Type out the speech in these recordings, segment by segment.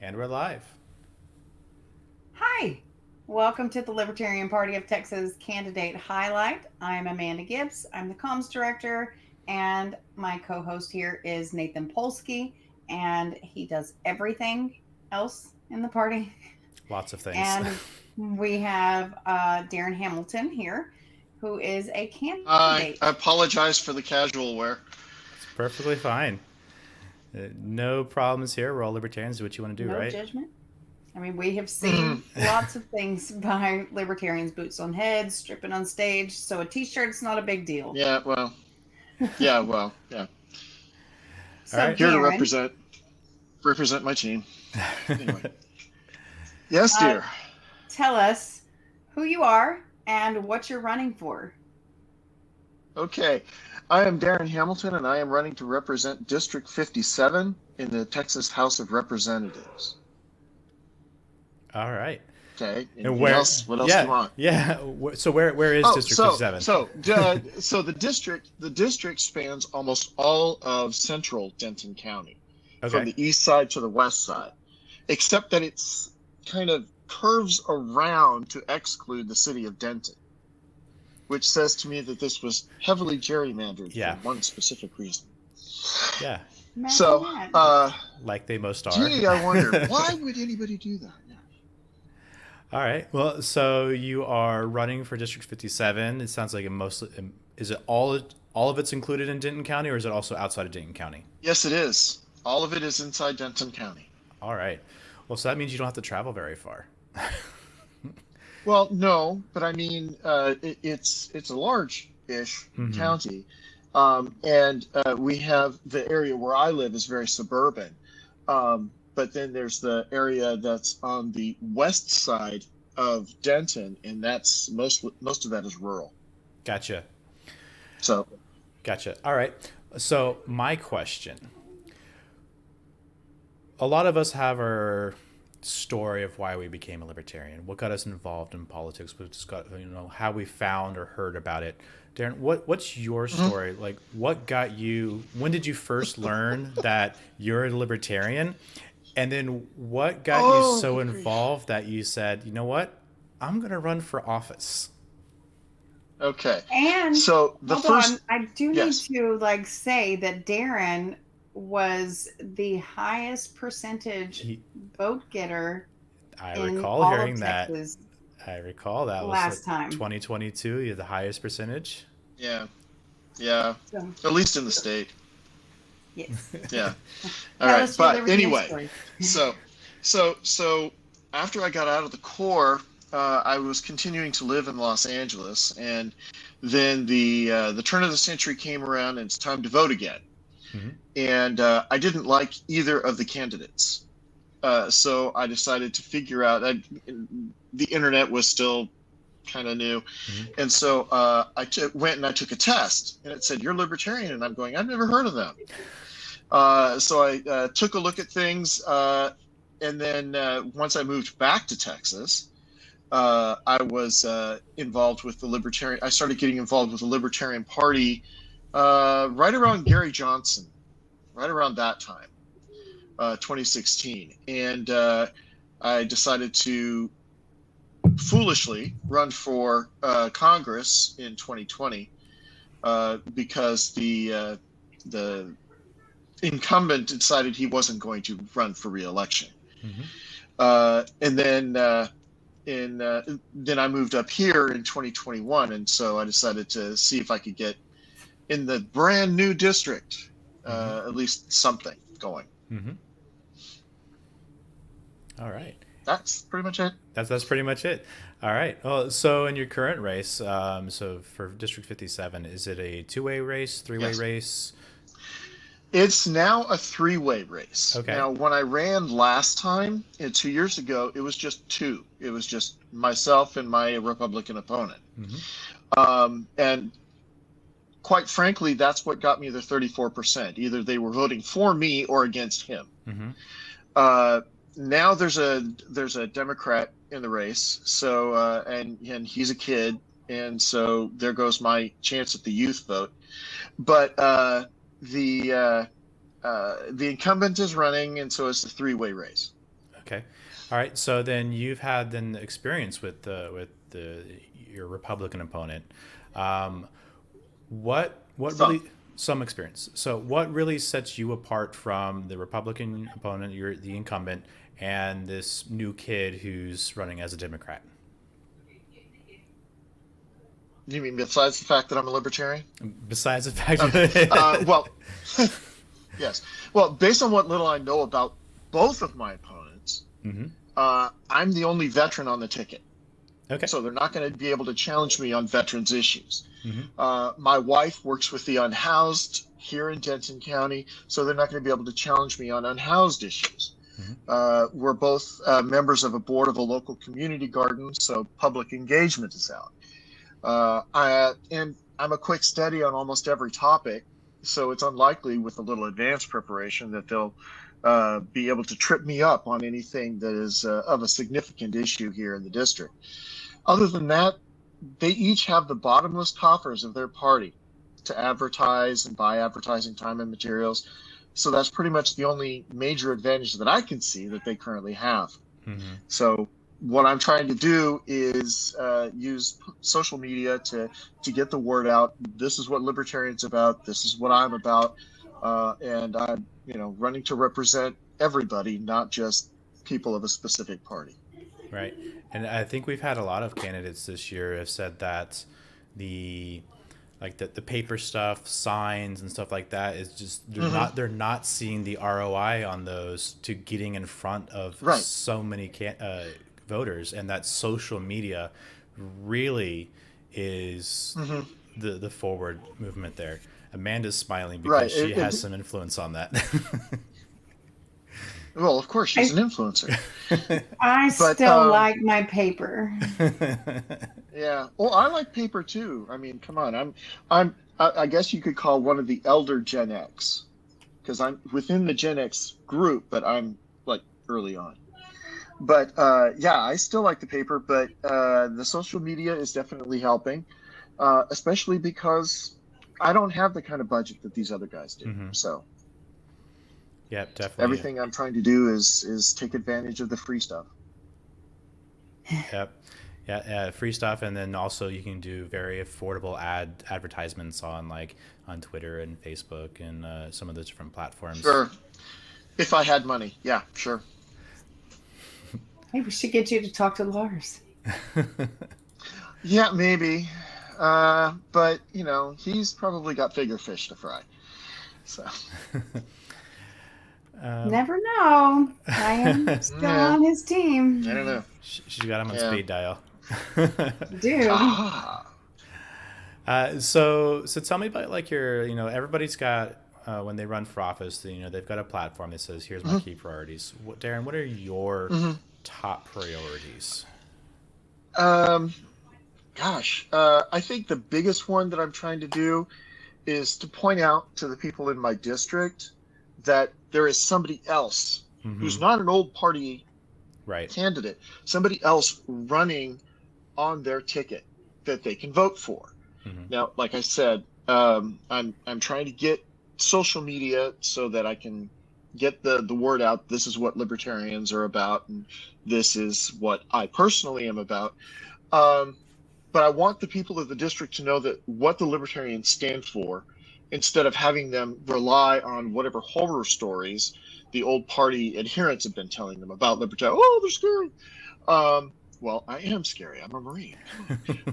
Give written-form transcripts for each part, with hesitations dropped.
And we're live. Hi, welcome to the Libertarian Party of Texas Candidate Highlight. I'm Amanda Gibbs. I'm the comms director, and my co host here is Nathan Polsky, and he does everything else in the party. Lots of things. And we have Darren Hamilton here, who is a candidate. I apologize for the casual wear. It's perfectly fine. No problems here. We're all libertarians. Do what you want to do, No right? judgment. I mean, we have seen lots of things by libertarians: boots on heads, stripping on stage. So a t-shirt's not a big deal. Yeah, well, yeah. All So right. Here to Darren, represent my team. Anyway, yes, uh, dear. tell us who you are and what you're running for. Okay, I am Darren Hamilton, and I am running to represent District 57 in the Texas House of Representatives. All right. Okay. And Anything where? else? What else do Yeah, you want? yeah. So where is Oh, District 57? so the district spans almost all of central Denton County, from Okay. the east side to the west side, except that it's kind of curves around to exclude the city of Denton, which says to me that this was heavily gerrymandered Yeah. for one specific reason. Yeah. Imagine So, that. Like they most are. gee, I wonder why would anybody do that? Yeah. All right. Well, so you are running for District 57. It sounds like it mostly is it all of it's included in Denton County, or is it also outside of Denton County? Yes, it is. All of it is inside Denton County. All right. Well, so that means you don't have to travel very far. Well, no, but I mean, it's a large-ish Hmm. county, and we have the area where I live is very suburban, but then there's the area that's on the west side of Denton, and that's most of that is rural. Gotcha. So, Gotcha. All right. So my question: a lot of us have our story of why we became a libertarian, what got us involved in politics, we just got how we found or heard about it. Darren, what's your mhm. story? Like, what got you? When did you first learn that you're a libertarian? And then what got you Oh, so good grief. involved that you said, you know what, I'm gonna run for office? Okay, And so the hold on, first, I do need yes, to say that Darren was the highest percentage He, vote getter I in recall all of hearing that. Texas I recall that was last time. 2022. You had the highest percentage. yeah, yeah, So, at least in the state, yes. yeah. All Tell right, us your but libertarian anyway, story. so so after I got out of the Corps, I was continuing to live in Los Angeles, and then the turn of the century came around, and it's time to vote again. Hmm. And I didn't like either of the candidates, so I decided to figure out. The internet was still kind of new, Hmm. and so went and I took a test, and it said you're libertarian, and I'm going, I've never heard of them. So I took a look at things, and then once I moved back to Texas, I was involved with the Libertarian. I started getting involved with the Libertarian Party right around Gary Johnson, right around that time, 2016, and I decided to foolishly run for Congress in 2020 because the incumbent decided he wasn't going to run for re-election. Hmm. And then I moved up here in 2021, and so I decided to see if I could get in the brand new district Hmm. at least something going. Hmm. All right. That's pretty much it. That's pretty much it. All right. Well, so in your current race, so for District 57, is it a two-way race, three-way Yes. race? It's now a three-way race. Okay. Now, when I ran last time, 2 years ago, it was just two. It was just myself and my Republican opponent. Hmm. And quite frankly, that's what got me the 34%. Either they were voting for me or against him. Hmm. Uh, Now there's a Democrat in the race, so and he's a kid, and so there goes my chance at the youth vote. But the incumbent is running, and so it's a three-way race. Okay. All right. So then you've had then experience with your Republican opponent. Um, what So, really some experience. So what really sets you apart from the Republican opponent, you're the incumbent, and this new kid who's running as a Democrat? you mean besides the fact that I'm a libertarian? Besides the fact Okay. that Well, yes. Well, based on what little I know about both of my opponents, hmm I'm the only veteran on the ticket. okay. So they're not going to be able to challenge me on veterans issues. hmm My wife works with the unhoused here in Denton County, so they're not going to be able to challenge me on unhoused issues. hmm We're both members of a board of a local community garden, so public engagement is out. And I'm a quick study on almost every topic, so it's unlikely with a little advanced preparation that they'll be able to trip me up on anything that is of a significant issue here in the district. Other than that, they each have the bottomless coffers of their party to advertise and buy advertising time and materials. So that's pretty much the only major advantage that I can see that they currently have. hmm So what I'm trying to do is use social media to get the word out. This is what libertarians about. This is what I'm about, and I'm running to represent everybody, not just people of a specific party. Right. And I think we've had a lot of candidates this year have said that the the paper stuff, signs and stuff like that is just Hmm. they're not seeing the ROI on those to getting in front of Right. so many voters, and that social media really is Hmm. the forward movement there. Amanda's smiling Right. because she has some influence on that. Well, of course, she's I, an influencer, I but still like my paper. yeah. Well, I like paper too. I mean, come on. I guess you could call one of the elder Gen X because I'm within the Gen X group, but I'm like early on. But yeah, I still like the paper, but the social media is definitely helping, especially because I don't have the kind of budget that these other guys do. hmm So Yep, definitely. everything I'm trying to do is take advantage of the free stuff. Yep. Yeah, free stuff, and then also you can do very affordable advertisements on on Twitter and Facebook and some of the different platforms. Sure. If I had money, yeah, sure. Maybe we should get you to talk to Lars. Yeah, maybe. But he's probably got bigger fish to fry. So Never know. I am still yeah, on his team. I don't know. She's got him on Yeah. speed dial. Do. Ah. So tell me about your everybody's got when they run for office, they've got a platform that says here's my key priorities. Darren, what are your Hmm. top priorities? Um, Gosh, I think the biggest one that I'm trying to do is to point out to the people in my district that there is somebody else Hmm who's not an old party Right. candidate, somebody else running on their ticket that they can vote for. hmm Now, like I said, I'm trying to get social media so that I can get the word out. This is what libertarians are about, and this is what I personally am about. Um, but I want the people of the district to know that what the libertarians stand for, instead of having them rely on whatever horror stories the old party adherents have been telling them about libertarians. Oh, they're scary. Well, I am scary. I'm a Marine.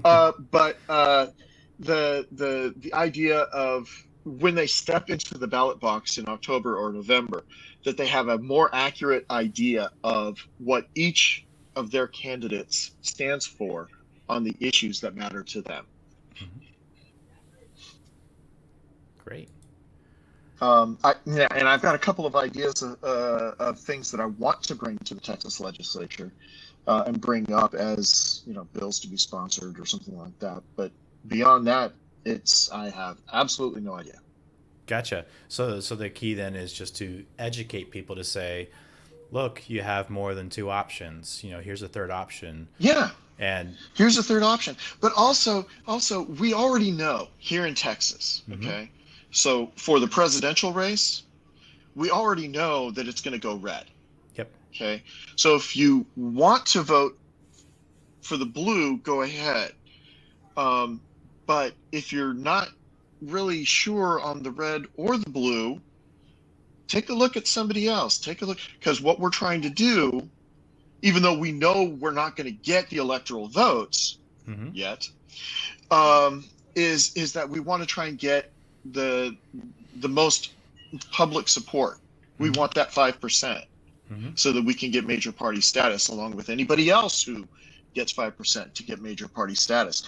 But the idea of when they step into the ballot box in October or November, that they have a more accurate idea of what each of their candidates stands for on the issues that matter to them. hmm Great. And I've got a couple of ideas of things that I want to bring to the Texas legislature and bring up as bills to be sponsored or something like that. But beyond that, I have absolutely no idea. Gotcha. So the key then is just to educate people to say, look, you have more than two options. Here's a third option. Yeah, And here's a third option. But also we already know here in Texas, mhm, okay? So for the presidential race, we already know that it's going to go red. yep. Okay, so if you want to vote for the blue, go ahead. But if you're not really sure on the red or the blue, take a look at somebody else. Take a look, because what we're trying to do, even though we know we're not going to get the electoral votes Mm-hmm. yet, is that we want to try and get the most public support. We Mm-hmm. want that 5%, Mm-hmm. so that we can get major party status along with anybody else who gets 5% to get major party status.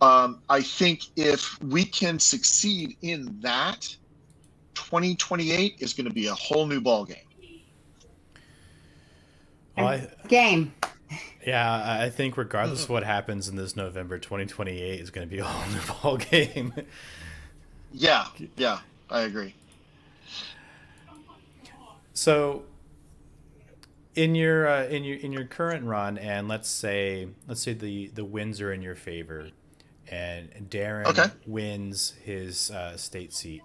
I think if we can succeed in that, 2028 is going to be a whole new ball game. Well, Game. yeah, I think regardless of what happens in this November, 2028 is going to be a whole new ball game. Yeah, I agree. So, in your current run, and let's say the winds are in your favor, and Darren Okay. wins his state seat.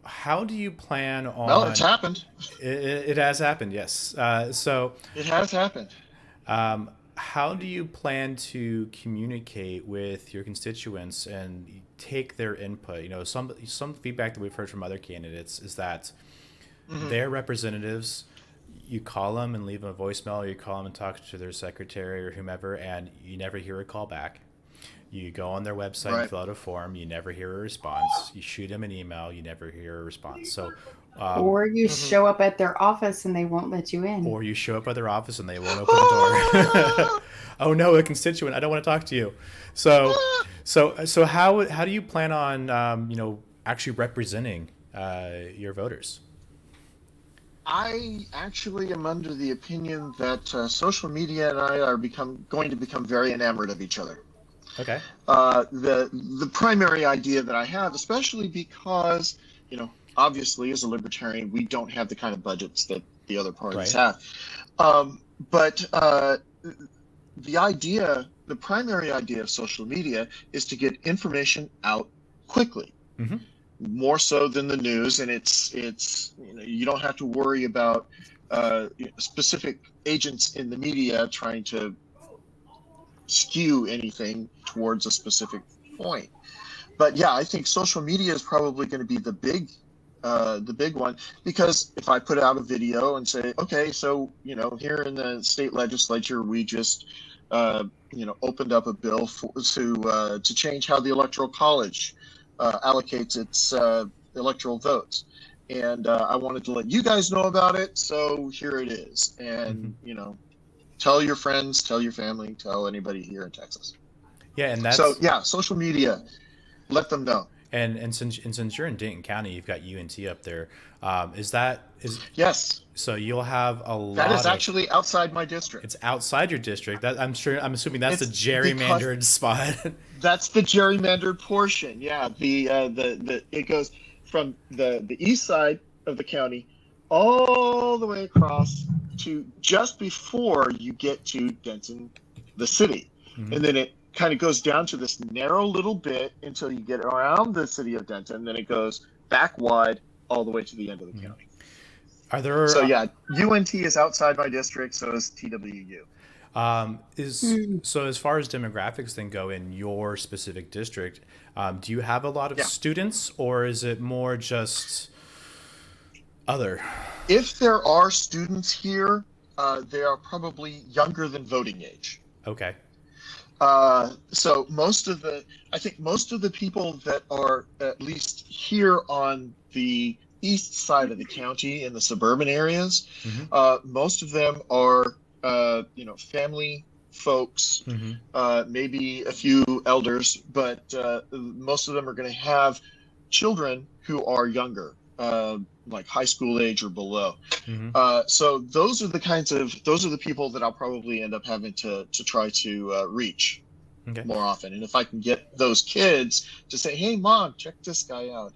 How do you plan Well, it's on? happened. It has happened, yes. So, It has happened. how do you plan to communicate with your constituents and take their input? You know, some feedback that we've heard from other candidates is that their representatives, you call them and leave them a voicemail, or you call them and talk to their secretary or whomever, and you never hear a call back. You go on their website and Right. fill out a form, you never hear a response. You shoot them an email, you never hear a response. So, Or you show up at their office and they won't let you in. or you show up at their office and they won't open the door. Oh no, a constituent! I don't want to talk to you. So how do you plan on actually representing your voters? I actually am under the opinion that social media and I are going to become very enamored of each other. Okay. The primary idea that I have, especially because, obviously as a libertarian, we don't have the kind of budgets that the other parties Right. have. But the primary idea of social media is to get information out quickly, Mm-hmm. more so than the news. And it's you don't have to worry about specific agents in the media trying to skew anything towards a specific point. But yeah, I think social media is probably going to be the big one, because if I put out a video and say, okay, so here in the state legislature we just opened up a bill to change how the electoral college allocates its electoral votes, and I wanted to let you guys know about it, so here it is. And tell your friends, tell your family, tell anybody here in Texas. Yeah, and that's So yeah, social media, let them know. and since you're in Dayton County, you've got UNT up there. Is Yes, so you'll have a that lot is of actually outside my district. it's outside your district. That I'm assuming that's the It's gerrymandered spot. That's the gerrymandered portion. Yeah, the it goes from the east side of the county all the way across to just before you get to Denton, the city. Mhm. And then it kind of goes down to this narrow little bit until you get around the city of Denton. Then it goes back wide all the way to the end of the county. Are there So yeah, UNT is outside my district, so is TWU. So as far as demographics then go in your specific district, do you have a lot of Yeah. students, or is it more just other? If there are students here, they are probably younger than voting age. Okay. So I think most of the people that are at least here on the east side of the county in the suburban areas, most of them are, family folks, maybe a few elders, but most of them are going to have children who are younger, like high school age or below. So those are the people that I'll probably end up having to try to reach Okay. more often. And if I can get those kids to say, "Hey, mom, check this guy out,"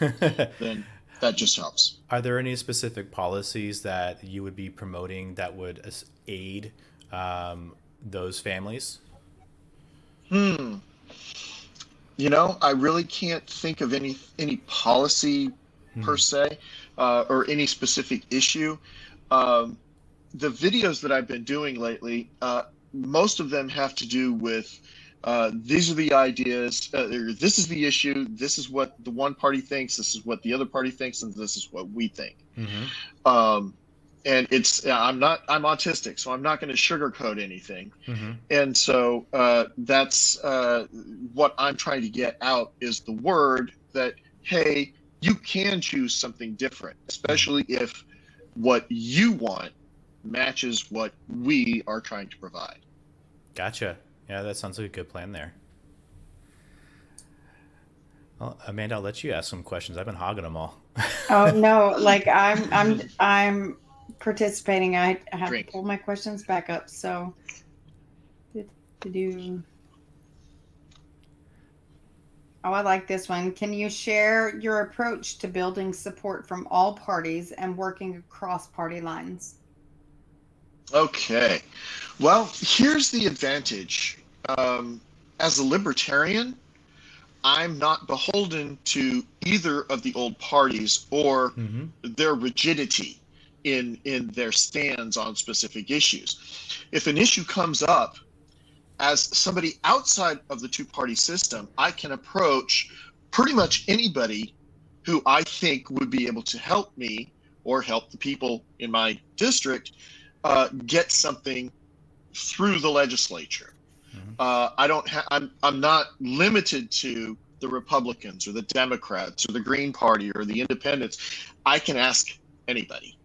then that just helps. Are there any specific policies that you would be promoting that would aid those families? I really can't think of any policy per se, or any specific issue. The videos that I've been doing lately, most of them have to do with these are the ideas, this is the issue, this is what the one party thinks, this is what the other party thinks, and this is what we think. Mm-hmm. And I'm autistic, so I'm not going to sugarcoat anything. Mm-hmm. And so that's what I'm trying to get out is the word that, hey, you can choose something different, especially if what you want matches what we are trying to provide. Gotcha. Yeah, that sounds like a good plan there. Well, Amanda, I'll let you ask some questions. I've been hogging them all. Oh no, like I'm participating. I have to Drink. pull my questions back up. So to do. Oh, I like this one. Can you share your approach to building support from all parties and working across party lines? Okay. Well, here's the advantage. As a libertarian, I'm not beholden to either of the old parties or Mm-hmm. their rigidity in their stands on specific issues. If an issue comes up, as somebody outside of the two-party system, I can approach pretty much anybody who I think would be able to help me or help the people in my district get something through the legislature. Mm-hmm. I'm not limited to the Republicans or the Democrats or the Green Party or the Independents. I can ask anybody.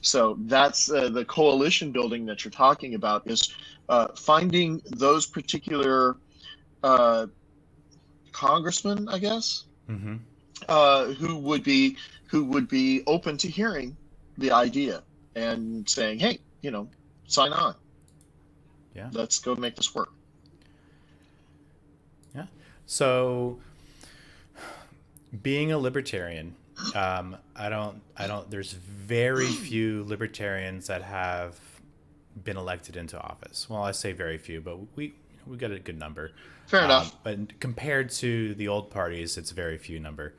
So that's the coalition building that you're talking about is finding those particular congressmen, I guess, Mm-hmm. who would be open to hearing the idea and saying, hey, sign on. Yeah. Let's go make this work. Yeah. So, being a libertarian, there's very few libertarians that have been elected into office. Well, I say very few, but we got a good number. Fair enough. But compared to the old parties, it's a very few number.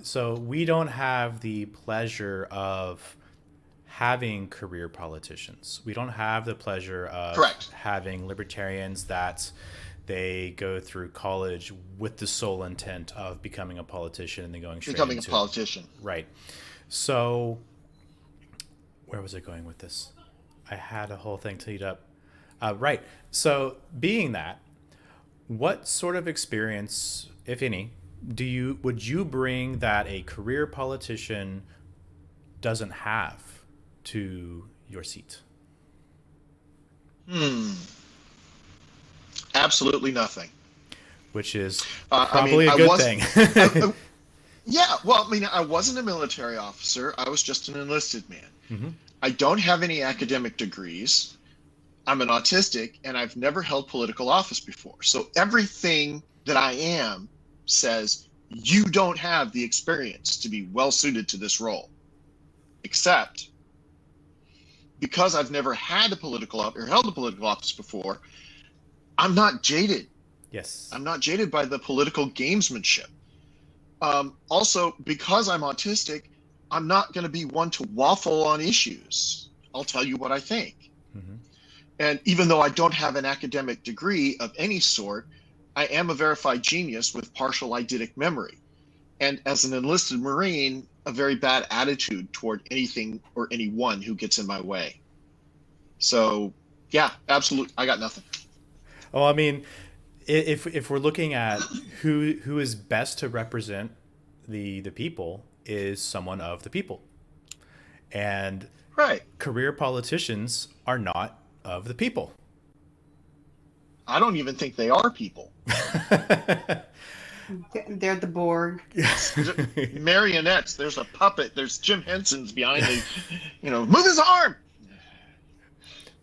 So we don't have the pleasure of having career politicians. We don't have the pleasure of Correct. having libertarians that they go through college with the sole intent of becoming a politician and then going straight Becoming a into politician. it. Right. So where was I going with this? I had a whole thing teed up. Right. So being that, what sort of experience, if any, would you bring that a career politician doesn't have to your seat? Absolutely nothing. Which is probably a good thing. Yeah, well, I mean, I wasn't a military officer. I was just an enlisted man. Mm-hmm. I don't have any academic degrees. I'm an autistic, and I've never held political office before. So everything that I am says you don't have the experience to be well suited to this role. Except because I've never had a political or held a political office before, I'm not jaded. Yes. I'm not jaded by the political gamesmanship. Also, because I'm autistic, I'm not going to be one to waffle on issues. I'll tell you what I think. Mm-hmm. And even though I don't have an academic degree of any sort, I am a verified genius with partial eidetic memory. And as an enlisted Marine, a very bad attitude toward anything or anyone who gets in my way. So, yeah, absolutely. I got nothing. Well, I mean, if we're looking at who is best to represent the people is someone of the people. And Right. career politicians are not of the people. I don't even think they are people. They're the Borg. Marionettes. There's a puppet. There's Jim Henson's behind the, move his arm.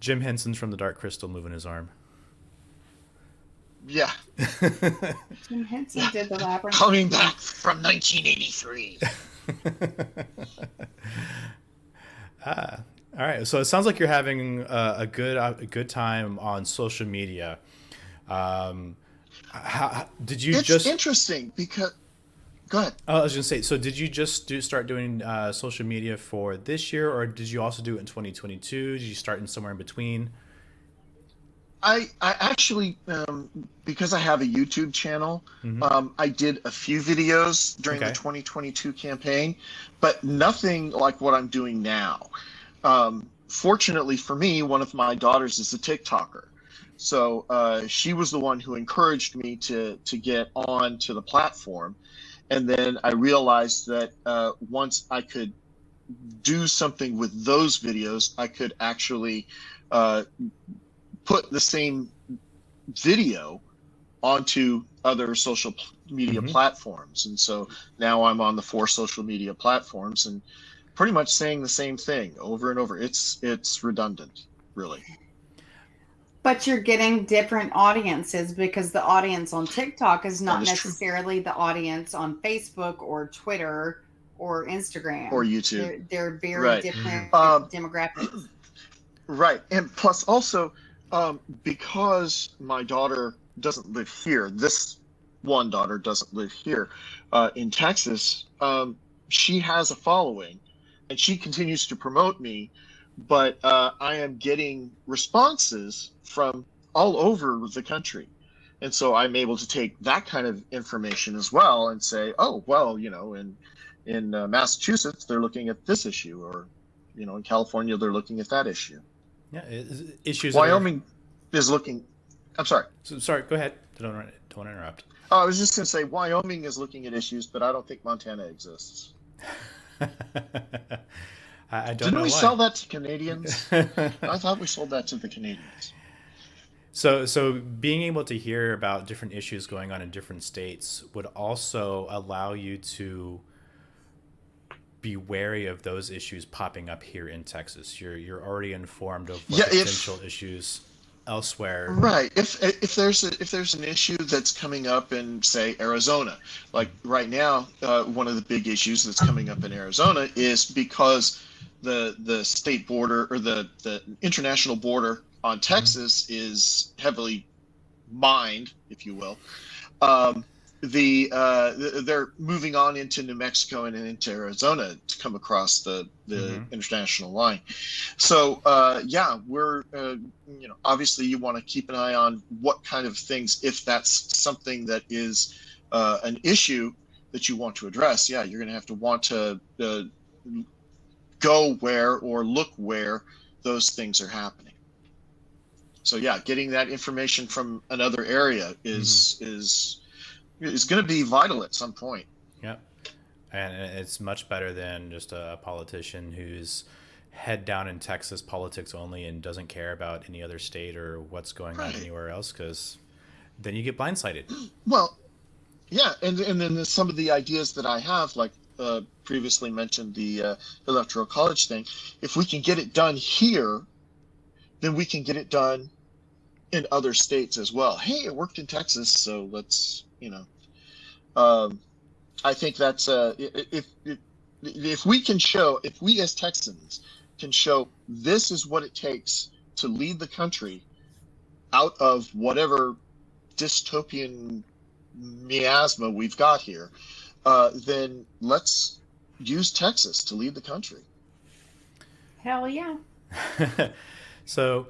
Jim Henson's from the Dark Crystal moving his arm. Yeah. Jim Henson did the Labyrinth. Coming back from 1983. All right. So it sounds like you're having a good time on social media. Did you It's just? interesting because Go ahead. I was gonna say, so did you just start doing social media for this year, or did you also do it in 2022? Did you start in somewhere in between? I actually, because I have a YouTube channel, Hmm. I did a few videos during the Okay. 2022 campaign, but nothing like what I'm doing now. Fortunately for me, one of my daughters is a TikToker. So she was the one who encouraged me to get on to the platform. And then I realized that once I could do something with those videos, I could actually uh, put the same video onto other social media Hmm. platforms. And so now I'm on the 4 social media platforms and pretty much saying the same thing over and over. It's redundant, really. But you're getting different audiences because the audience on TikTok is That not is true. necessarily the audience on Facebook or Twitter or Or Instagram. YouTube. They're very Right. Hmm. different Um, demographics. right. And plus also, because my daughter doesn't live here, this one daughter doesn't live here in Texas, she has a following and she continues to promote me, but I am getting responses from all over the country. And so I'm able to take that kind of information as well and say, oh, well, in Massachusetts, they're looking at this issue, or, in California, they're looking at that issue. Yeah, issues that are. Wyoming is looking, I'm sorry. So, sorry, go ahead. Don't interrupt. I was just going to say Wyoming is looking at issues, but I don't think Montana exists. I don't Didn't know we why. sell that to Canadians? I thought we sold that to the Canadians. So being able to hear about different issues going on in different states would also allow you to be wary of those issues popping up here in Texas. You're already informed of what Yeah, potential issues elsewhere. right. If there's an issue that's coming up in, say, Arizona, like right now, one of the big issues that's coming up in Arizona is because the state border, or the international border on Hmm. Texas, is heavily mined, if you will. Um, they're moving on into New Mexico and into Arizona to come across the Hmm. international line. So yeah, we're obviously you want to keep an eye on what kind of things, if that's something that is an issue that you want to address. Yeah, you're going to have to want to go where or look where those things are happening. So yeah, getting that information from another area Hmm. is going to be vital at some point. Yep. And it's much better than just a politician who's head down in Texas politics only and doesn't care about any other state or what's going on Right. anywhere else, because then you get blindsided. Well, yeah, and then some of the ideas that I have, like previously mentioned, the electoral college thing. If we can get it done here, then we can get it done in other states as well. Hey, it worked in Texas, so let's. Um, I think that's if we can show, if we as Texans can show this is what it takes to lead the country out of whatever dystopian miasma we've got here, then let's use Texas to lead the country. Hell yeah. So,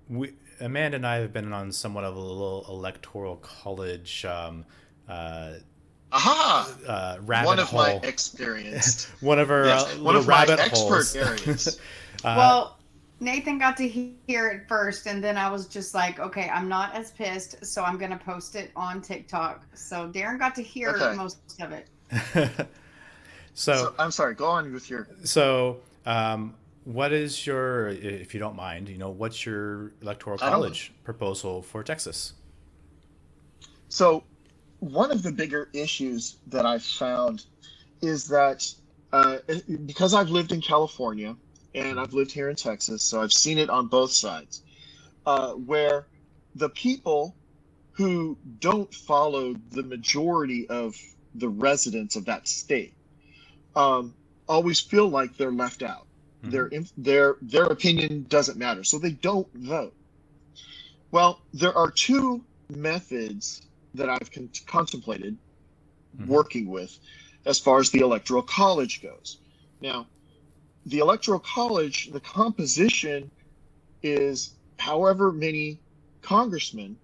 we Amanda and I have been on somewhat of a little electoral college uh, Aha! rabbit One of my hole. experienced, One of our yes, one little of my rabbit expert holes. areas. Well, Nathan got to hear it first, and then I was just like, okay, I'm not as pissed, so I'm going to post it on TikTok. So Darren got to hear Okay, most of it. so so I'm sorry. Go on with your. so what is your, if you don't mind, what's your electoral I don't mind. college proposal for Texas? So one of the bigger issues that I've found is that because I've lived in California and I've lived here in Texas, so I've seen it on both sides, where the people who don't follow the majority of the residents of that state um, always feel like they're left out. Hmm. Their opinion doesn't matter, so they don't vote. Well, there are two methods that I've contemplated working with as far as the Electoral College goes. Now, the Electoral College, the composition is however many congressmen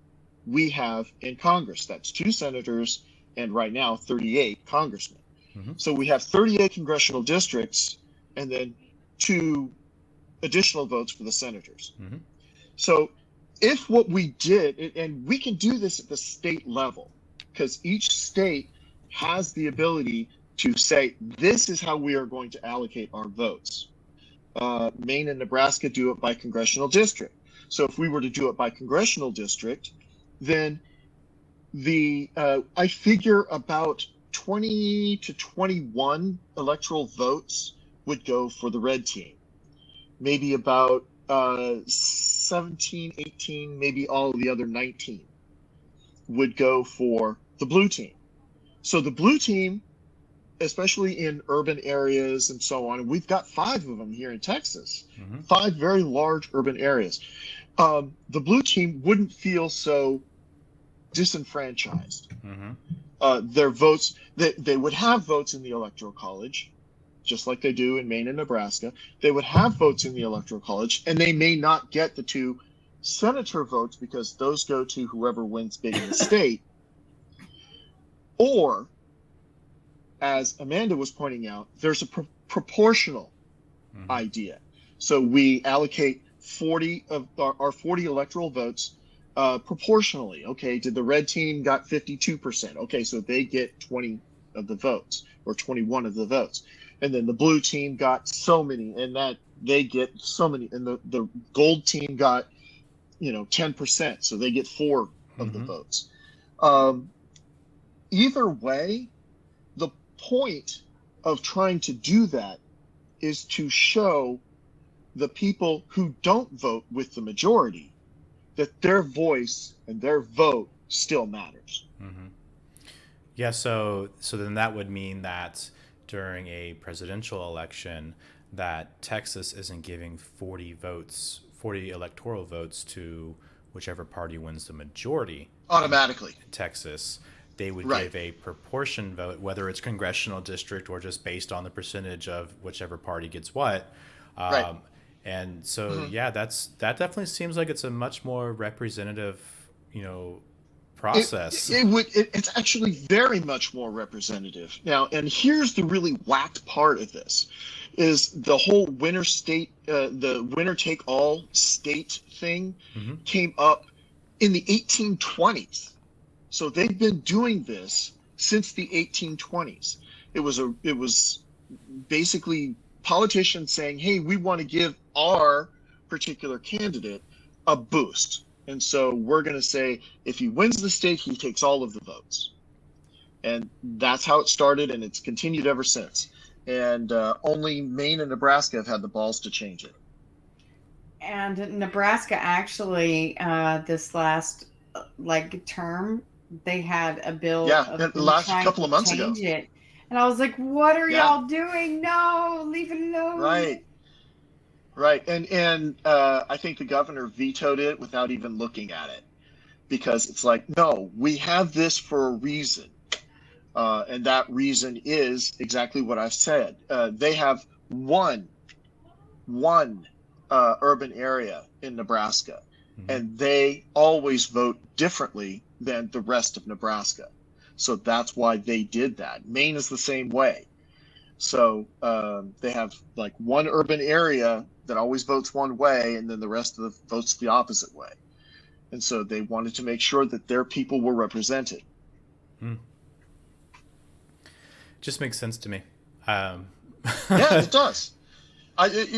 we have in Congress. That's 2 senators and right now 38 congressmen. So we have 38 congressional districts and then 2 additional votes for the senators. So if what we did, and we can do this at the state level, because each state has the ability to say, this is how we are going to allocate our votes. Maine and Nebraska do it by congressional district. So if we were to do it by congressional district, then I figure about 20 to 21 electoral votes would go for the red team. Maybe about 17, 18, maybe all of the other 19 would go for the blue team. So the blue team, especially in urban areas and so on, and we've got 5 of them here in Texas, 5 very large urban areas. The blue team wouldn't feel so disenfranchised. Their votes, they would have votes in the Electoral College, just like they do in Maine and Nebraska. They would have votes in the Electoral College, and they may not get the 2 senator votes because those go to whoever wins big in the state. Or, as Amanda was pointing out, there's a proportional idea. So we allocate 40 of our 40 electoral votes proportionally. Okay, did the red team got 52%? Okay, so they get 20 of the votes or 21 of the votes. And then the blue team got so many, and that they get so many. And the gold team got, 10%, so they get 4 of the votes. Either way, the point of trying to do that is to show the people who don't vote with the majority that their voice and their vote still matters. Yeah, so then that would mean that during a presidential election that Texas isn't giving 40 electoral votes to whichever party wins the majority automatically in Texas. They would give a proportion vote, whether it's congressional district or just based on the percentage of whichever party gets what. And so, that definitely seems like it's a much more representative, process. It's actually very much more representative now. And here's the really whacked part of this is the whole winner take all state thing came up in the 1820s. So they've been doing this since the 1820s. It was basically politicians saying, hey, we want to give our particular candidate a boost. And so we're going to say, if he wins the state, he takes all of the votes. And that's how it started, and it's continued ever since. And only Maine and Nebraska have had the balls to change it. And Nebraska actually, this last term, they had a bill. The last couple of months ago. It. And I was like, what are y'all doing? No, leave it alone. Right. And I think the governor vetoed it without even looking at it, because it's like, no, we have this for a reason. And that reason is exactly what I've said. They have one urban area in Nebraska, and they always vote differently than the rest of Nebraska. So that's why they did that. Maine is the same way. So they have one urban area that always votes one way, and then the rest of the votes the opposite way. And so they wanted to make sure that their people were represented. Just makes sense to me. Yeah, it does.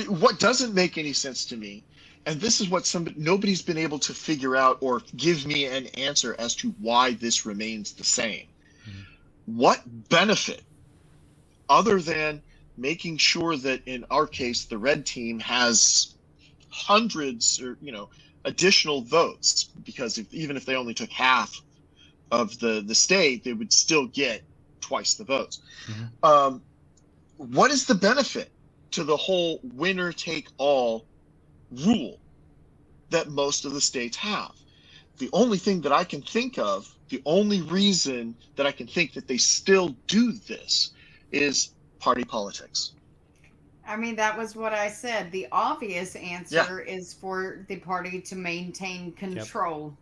What doesn't make any sense to me, and this is what nobody's been able to figure out or give me an answer as to why this remains the same. What benefit, other than making sure that in our case the red team has hundreds or additional votes, because even if they only took half of the state, they would still get twice the votes. What is the benefit to the whole winner take all rule that most of the states have? The only thing that I can think of, The only reason that I can think that they still do this is party politics. I mean, that was what I said. The obvious Yeah, answer is for the party to maintain Yep. control.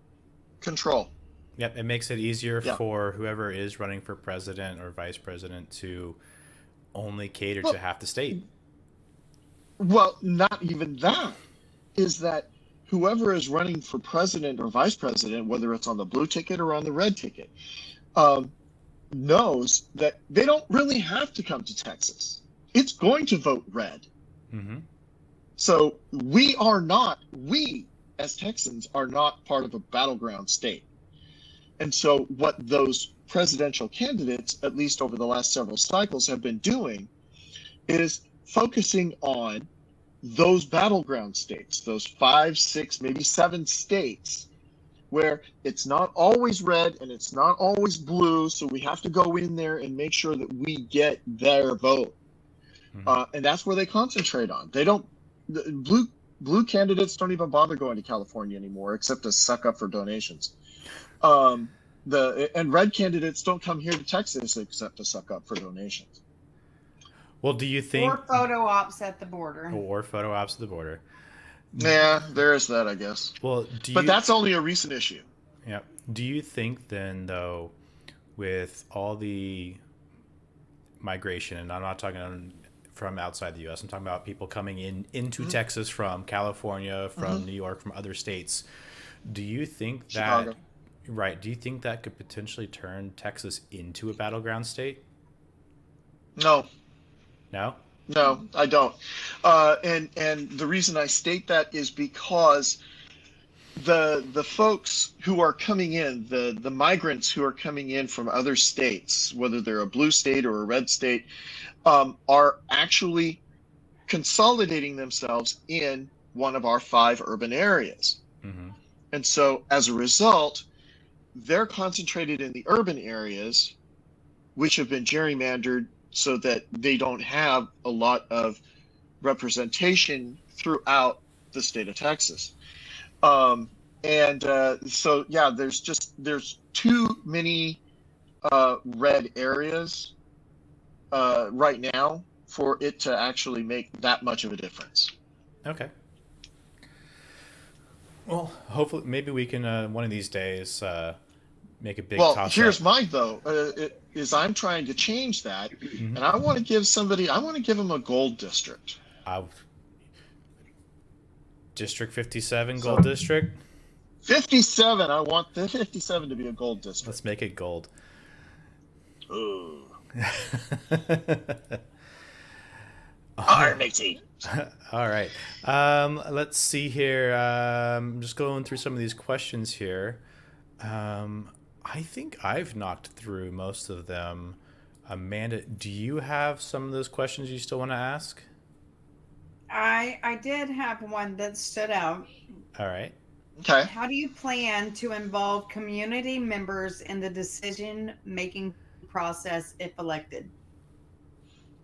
control. Yep. It makes it easier Yeah. for whoever is running for president or vice president to only cater to Well, half the state. well, not even that. Is that whoever is running for president or vice president, whether it's on the blue ticket or on the red ticket, um, knows that they don't really have to come to Texas. It's going to vote red. Mm-hmm. So we as Texans are not part of a battleground state. And so what those presidential candidates, at least over the last several cycles, have been doing is focusing on those battleground states, those 5, 6, maybe 7 states where it's not always red and it's not always blue. So we have to go in there and make sure that we get their vote. Mm-hmm. And that's where they concentrate on. They don't, the blue candidates don't even bother going to California anymore, except to suck up for donations. And red candidates don't come here to Texas except to suck up for donations. Well, do you think, Or photo ops at the border. or photo ops at the border? Yeah, there is that, I guess. Well, But that's only a recent issue. yeah. Do you think then, though, with all the migration, and I'm not talking from outside the U.S., I'm talking about people coming into Texas from California, from New York, from other states. Do you think that, Chicago. right? Do you think that could potentially turn Texas into a battleground state? No, No. no, I don't. And the reason I state that is because the folks who are coming in, the migrants who are coming in from other states, whether they're a blue state or a red state, are actually consolidating themselves in one of our 5 urban areas. Mm-hmm. And so as a result, they're concentrated in the urban areas, which have been gerrymandered so that they don't have a lot of representation throughout the state of Texas. So yeah, there's too many red areas right now for it to actually make that much of a difference. Okay. Well, hopefully, maybe we can one of these days make a big Well, toss here's up. mine though. I'm trying to change that, and I want to give them a gold district. District 57, So Gold District. 57. I want the 57 to be a gold district. Let's make it gold. Ooh. All Army. right. Let's see here. I'm just going through some of these questions here. I think I've knocked through most of them. Amanda, do you have some of those questions you still want to ask? I did have one that stood out. All right. Okay. How do you plan to involve community members in the decision-making process if elected?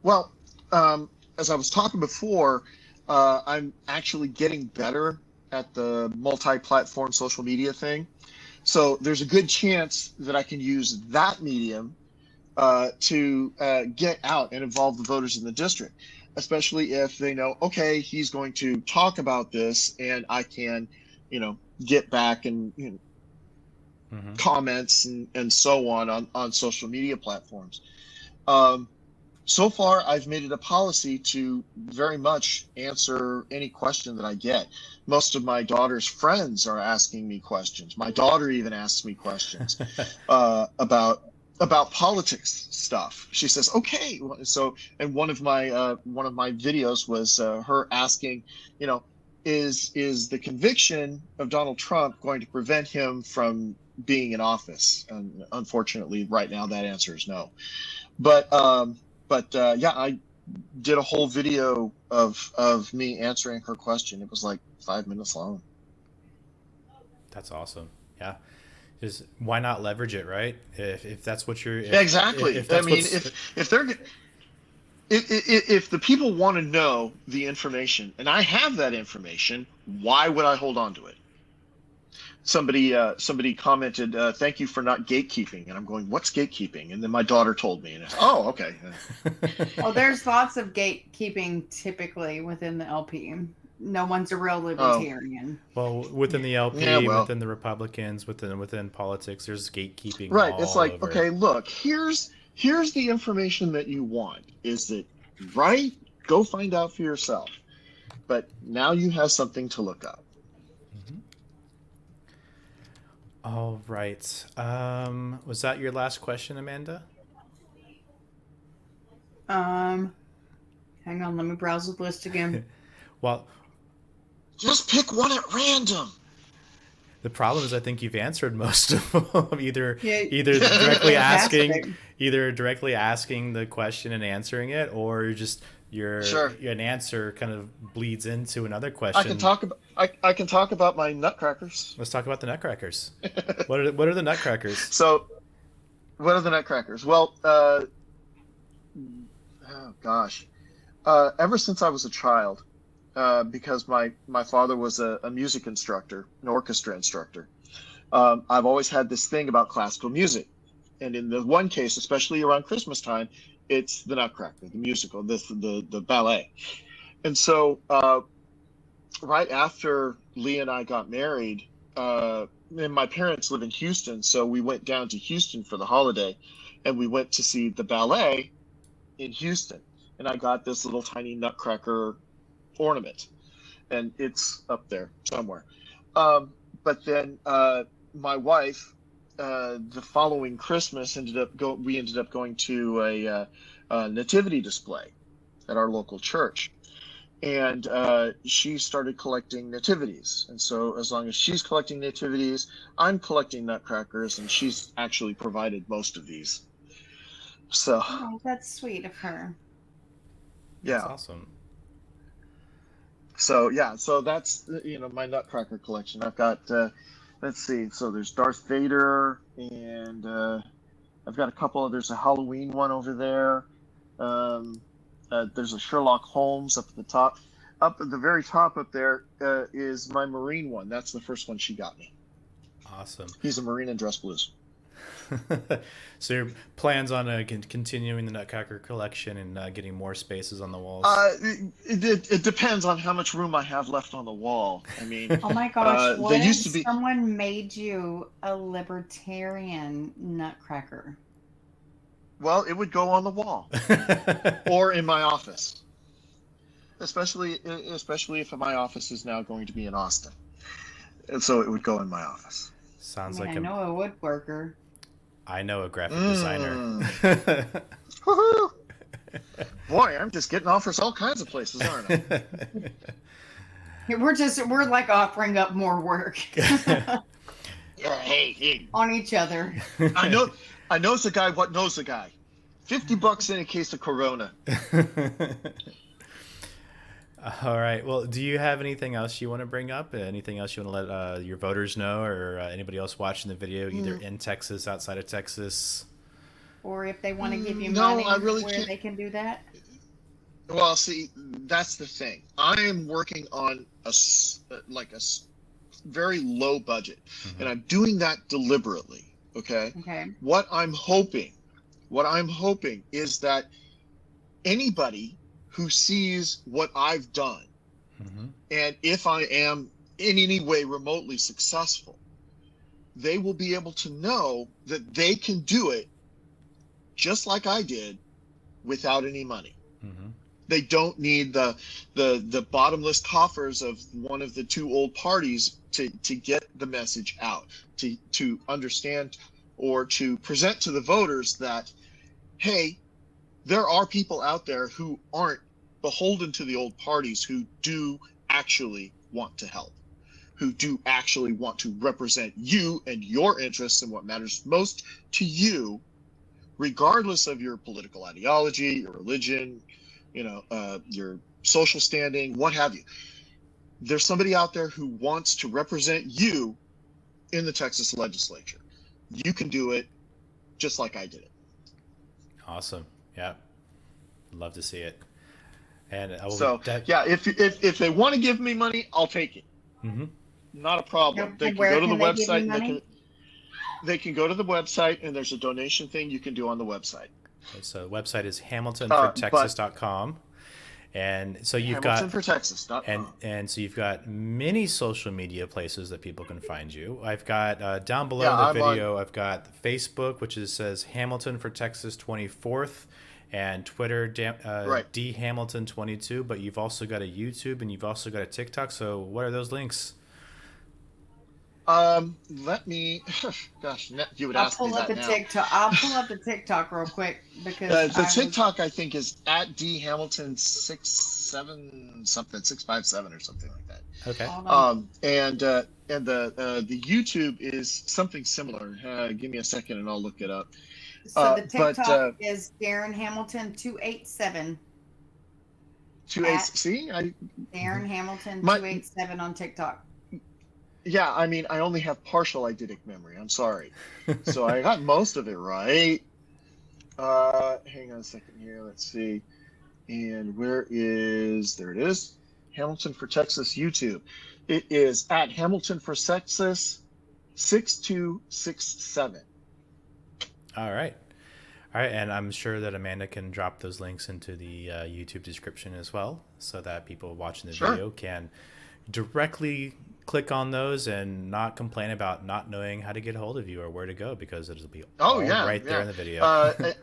Well, as I was talking before, I'm actually getting better at the multi-platform social media thing. So there's a good chance that I can use that medium to get out and involve the voters in the district, especially if they know, okay, he's going to talk about this and I can, get back and comments and so on social media platforms. So far, I've made it a policy to very much answer any question that I get. Most of my daughter's friends are asking me questions. My daughter even asks me questions about politics stuff. She says, "Okay." So, and one of my videos was her asking, is the conviction of Donald Trump going to prevent him from being in office? And unfortunately, right now, that answer is no. But yeah, I did a whole video of me answering her question. It was like 5 minutes long. That's awesome. Yeah. Just why not leverage it, right? If that's what you're Exactly. If I that's mean, what's, if the people want to know the information, and I have that information, why would I hold on to it? somebody commented, "Thank you for not gatekeeping," and I'm going, "What's gatekeeping?" And then my daughter told me, and it's, oh, okay. Well, there's lots of gatekeeping typically within the LP. No one's a real Oh, libertarian. Well, within the yeah, LP, well, within the Republicans, within politics, there's gatekeeping right. It's all like, over. okay, look, here's the information that you want. Is it right? Go find out for yourself. But now you have something to look up. Mhm. All right. Was that your last question, Amanda? Um, Hang on, let me browse the list again. Well, Just pick one at random. the problem is I think you've answered most of them. Either Yeah, either directly asking, fantastic. either directly asking the question and answering it, or you're just Sure. an answer kind of bleeds into another I can question. talk about I can talk about my nutcrackers. Let's talk about the Nutcrackers. What are the Nutcrackers? So, what are the nutcrackers? Well, oh gosh, ever since I was a child, because my father was a music instructor, an orchestra instructor. I've always had this thing about classical music, and in the one case, especially around Christmas time, it's the Nutcracker, the musical, the ballet. And so, right after Lee and I got married, and my parents live in Houston, so we went down to Houston for the holiday, and we went to see the ballet in Houston. And I got this little tiny Nutcracker ornament, and it's up there somewhere. But then my wife, the following Christmas, we ended up going to a nativity display at our local church, and she started collecting nativities. And so, as long as she's collecting nativities, I'm collecting nutcrackers, and she's actually provided most of these. So, Oh, that's sweet of her. That's yeah. awesome. So yeah, so that's my Nutcracker collection. I've got let's see, so there's Darth Vader, and I've got a couple. There's a Halloween one over there. Um, there's a Sherlock Holmes up at the top. Up at the very top up there is my Marine one. That's the first one she got me. Awesome. He's a Marine in dress blues. So your plans on continuing the Nutcracker collection and getting more spaces on the walls? It depends on how much room I have left on the wall. I mean, Oh my gosh, what they if used to be. someone made you a libertarian nutcracker? Well, it would go on the wall or in my office, especially if my office is now going to be in Austin, and so it would go in my office. I Sounds mean, like I know a woodworker. I know a graphic designer. Woohoo! Boy, I'm just getting offers all kinds of places, aren't I? We're like offering up more work Yeah, hey. on each other. I know it's a guy. What knows a guy? $50 in a case of Corona. All right. Well, do you have anything else you want to bring up? Anything else you want to let your voters know, or anybody else watching the video, either in Texas, outside of Texas? Or if they want to give you No, money, I really where can't. they can do that. Well, see, that's the thing. I am working on a very low budget, and I'm doing that deliberately. Okay. Okay. What I'm hoping is that anybody who sees what I've done, Mm-hmm. and if I am in any way remotely successful, they will be able to know that they can do it just like I did without any money. Mm-hmm. They don't need the bottomless coffers of one of the two old parties to get the message out, to understand or to present to the voters that, hey, there are people out there who aren't beholden to the old parties, who do actually want to help, who do actually want to represent you and your interests and what matters most to you, regardless of your political ideology, your religion, your social standing, what have you. There's somebody out there who wants to represent you in the Texas legislature. You can do it just like I did it. Awesome. Yeah. Love to see it. And I will So yeah, if they want to give me money, I'll take it. Mm-hmm. not a problem. They And can where go to the can they give website you and money? they can go to the website and there's a donation thing you can do on the website. Okay, so the website is But hamiltonfortexas.com. And so you've got HamiltonForTexas.com. and so you've got many social media places that people can find you. I've got down below Yeah, the I'm on. video, I've got Facebook, which says Hamilton for Texas 24th, and Twitter Right. D Hamilton 22. But you've also got a YouTube and you've also got a TikTok. So what are those links? Let me. Gosh, you would I'll ask me pull up that a now. TikTok. I'll pull up the TikTok real quick because The I was. TikTok I think is at D Hamilton 67 something 657 or something like that. Okay. Hold on. And the YouTube is something similar. Give me a second and I'll look it up. So the But TikTok is Darren Hamilton 287 two eight. at See, Darren Hamilton my 287 on TikTok. yeah. I mean, I only have partial eidetic memory. I'm sorry. So I got most of it right. Hang on a second here. Let's see. And there it is. Hamilton for Texas YouTube. It is at Hamilton for Texas 6267. All right. All right, and I'm sure that Amanda can drop those links into the YouTube description as well, so that people watching the Sure. video can directly click on those and not complain about not knowing how to get a hold of you or where to go, because it'll be Oh all yeah, right there yeah. in the video.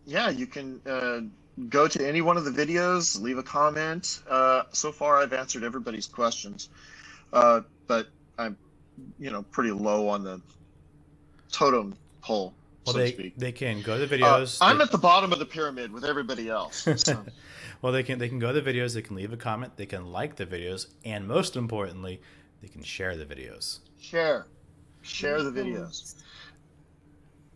Yeah, you can go to any one of the videos, leave a comment. So far, I've answered everybody's questions, but I'm, pretty low on the totem pole, Well, so to speak. they can go to the videos. I'm at the bottom of the pyramid with everybody else. So. Well, they can go to the videos. They can leave a comment. They can like the videos, and most importantly, they can share the videos. Share the videos.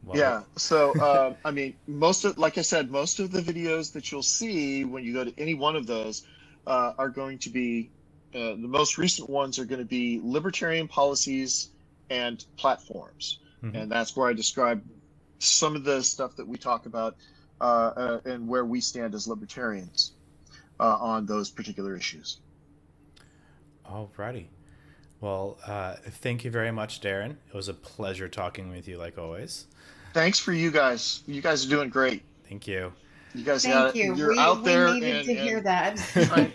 Well, Yeah. So, I mean, like I said, most of the videos that you'll see when you go to any one of those are going to be, the most recent ones are going to be libertarian policies and platforms. Mhm. And that's where I describe some of the stuff that we talk about and where we stand as libertarians on those particular issues. Alrighty. Well, thank you very much, Darren. It was a pleasure talking with you, like always. Thanks for you guys. You guys are doing great. Thank you. You guys Thank you. you're out We there needed to hear and that. trying,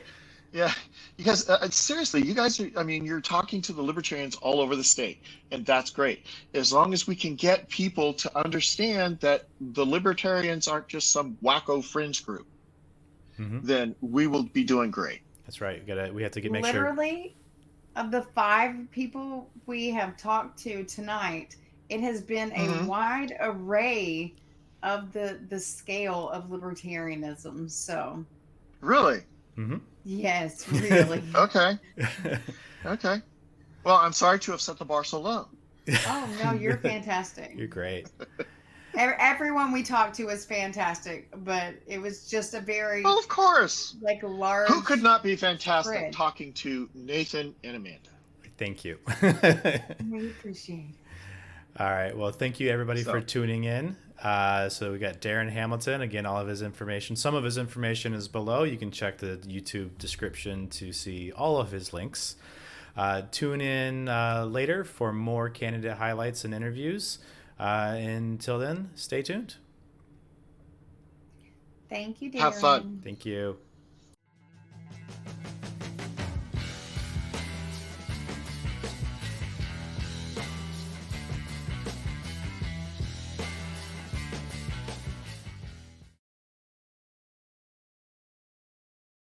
yeah, you guys, seriously, you guys are, I mean, you're talking to the libertarians all over the state, and that's great. As long as we can get people to understand that the libertarians aren't just some wacko fringe group, then we will be doing great. That's right. We have to make sure. Literally, of the 5 people we have talked to tonight, it has been a wide array of the scale of libertarianism. So, Really? yes, really. Okay. Okay. Well, I'm sorry to have set the bar so low. Oh no, you're fantastic. You're great. Everyone we talked to was fantastic, but it was just a very Well, of course. large. Who could not be fantastic spread. talking to Nathan and Amanda? Thank you. We appreciate it. All right. Well, thank you everybody for tuning in. So we got Darren Hamilton. Again, all of his information. Some of his information is below. You can check the YouTube description to see all of his links. Tune in later for more candidate highlights and interviews. Until then, stay tuned. Thank you, Darren. Have fun. Thank you.